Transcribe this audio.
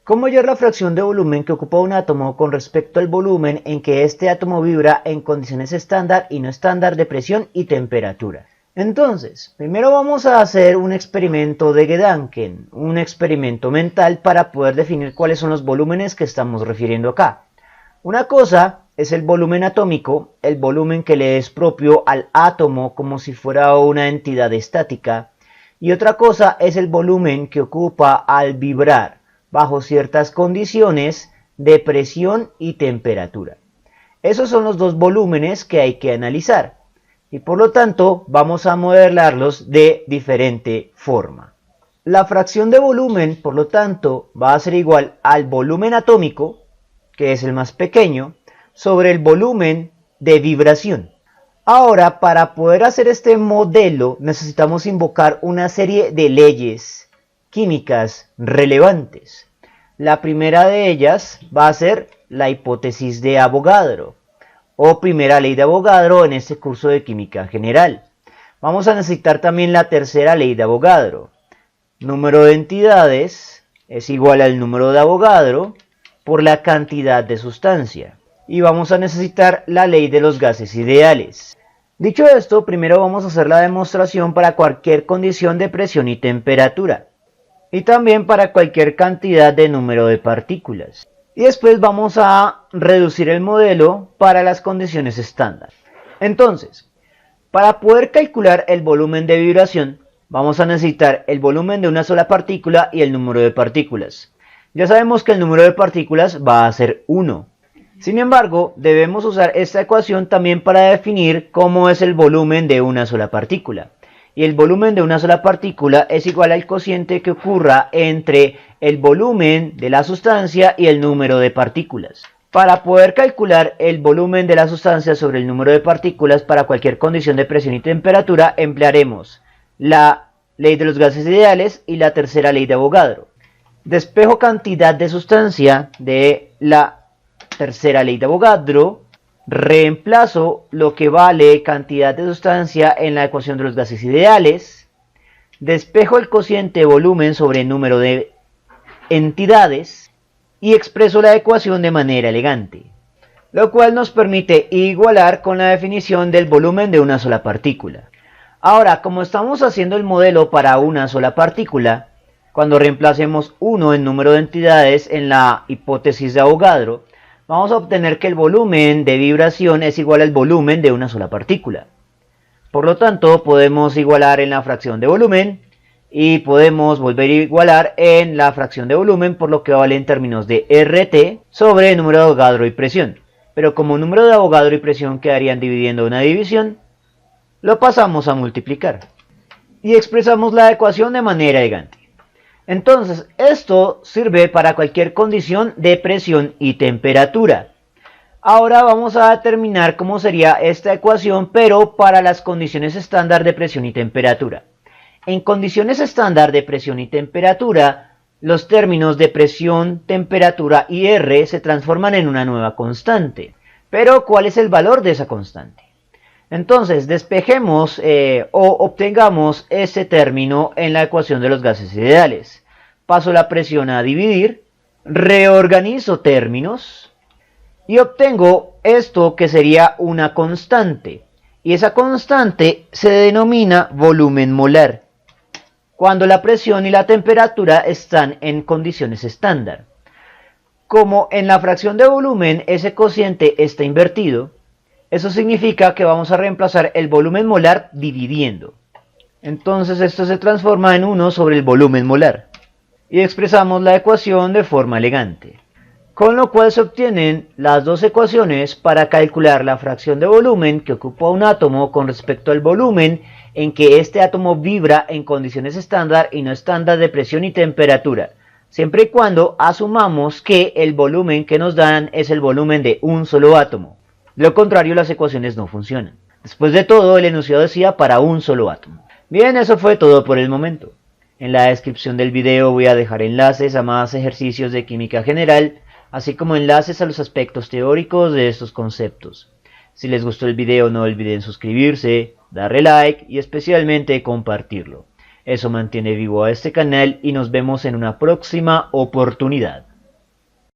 ¿Cómo hallar la fracción de volumen que ocupa un átomo con respecto al volumen en que este átomo vibra en condiciones estándar y no estándar de presión y temperatura? Entonces, primero vamos a hacer un experimento de Gedanken, un experimento mental para poder definir cuáles son los volúmenes que estamos refiriendo acá. Una cosa es el volumen atómico, el volumen que le es propio al átomo como si fuera una entidad estática, y otra cosa es el volumen que ocupa al vibrar bajo ciertas condiciones de presión y temperatura. Esos son los dos volúmenes que hay que analizar y por lo tanto vamos a modelarlos de diferente forma. La fracción de volumen, por lo tanto, va a ser igual al volumen atómico, que es el más pequeño, sobre el volumen de vibración. Ahora, para poder hacer este modelo necesitamos invocar una serie de leyes químicas relevantes. La primera de ellas va a ser la hipótesis de Avogadro, o primera ley de Avogadro en este curso de química general. Vamos a necesitar también la tercera ley de Avogadro. Número de entidades es igual al número de Avogadro por la cantidad de sustancia. Y vamos a necesitar la ley de los gases ideales. Dicho esto, primero vamos a hacer la demostración para cualquier condición de presión y temperatura. Y también para cualquier cantidad de número de partículas. Y después vamos a reducir el modelo para las condiciones estándar. Entonces, para poder calcular el volumen de vibración, vamos a necesitar el volumen de una sola partícula y el número de partículas. Ya sabemos que el número de partículas va a ser 1. Sin embargo, debemos usar esta ecuación también para definir cómo es el volumen de una sola partícula. Y el volumen de una sola partícula es igual al cociente que ocurra entre el volumen de la sustancia y el número de partículas. Para poder calcular el volumen de la sustancia sobre el número de partículas para cualquier condición de presión y temperatura, emplearemos la ley de los gases ideales y la tercera ley de Avogadro. Despejo cantidad de sustancia de la tercera ley de Avogadro. Reemplazo lo que vale cantidad de sustancia en la ecuación de los gases ideales. Despejo el cociente de volumen sobre el número de entidades y expreso la ecuación de manera elegante, lo cual nos permite igualar con la definición del volumen de una sola partícula. Ahora, como estamos haciendo el modelo para una sola partícula, cuando reemplacemos 1 en número de entidades en la hipótesis de Avogadro, vamos a obtener que el volumen de vibración es igual al volumen de una sola partícula. Por lo tanto, podemos igualar en la fracción de volumen y podemos volver a igualar en la fracción de volumen por lo que vale en términos de RT sobre el número de Avogadro y presión. Pero como número de Avogadro y presión quedarían dividiendo una división, lo pasamos a multiplicar y expresamos la ecuación de manera elegante. Entonces, esto sirve para cualquier condición de presión y temperatura. Ahora vamos a determinar cómo sería esta ecuación, pero para las condiciones estándar de presión y temperatura. En condiciones estándar de presión y temperatura, los términos de presión, temperatura y R se transforman en una nueva constante. Pero, ¿cuál es el valor de esa constante? Entonces, despejemos o obtengamos ese término en la ecuación de los gases ideales. Paso la presión a dividir, reorganizo términos y obtengo esto que sería una constante. Y esa constante se denomina volumen molar, cuando la presión y la temperatura están en condiciones estándar. Como en la fracción de volumen ese cociente está invertido, eso significa que vamos a reemplazar el volumen molar dividiendo. Entonces esto se transforma en 1 sobre el volumen molar. Y expresamos la ecuación de forma elegante. Con lo cual se obtienen las dos ecuaciones para calcular la fracción de volumen que ocupa un átomo con respecto al volumen en que este átomo vibra en condiciones estándar y no estándar de presión y temperatura. Siempre y cuando asumamos que el volumen que nos dan es el volumen de un solo átomo. De lo contrario, las ecuaciones no funcionan. Después de todo, el enunciado decía para un solo átomo. Bien, eso fue todo por el momento. En la descripción del video voy a dejar enlaces a más ejercicios de química general, así como enlaces a los aspectos teóricos de estos conceptos. Si les gustó el video, no olviden suscribirse, darle like y especialmente compartirlo. Eso mantiene vivo a este canal y nos vemos en una próxima oportunidad.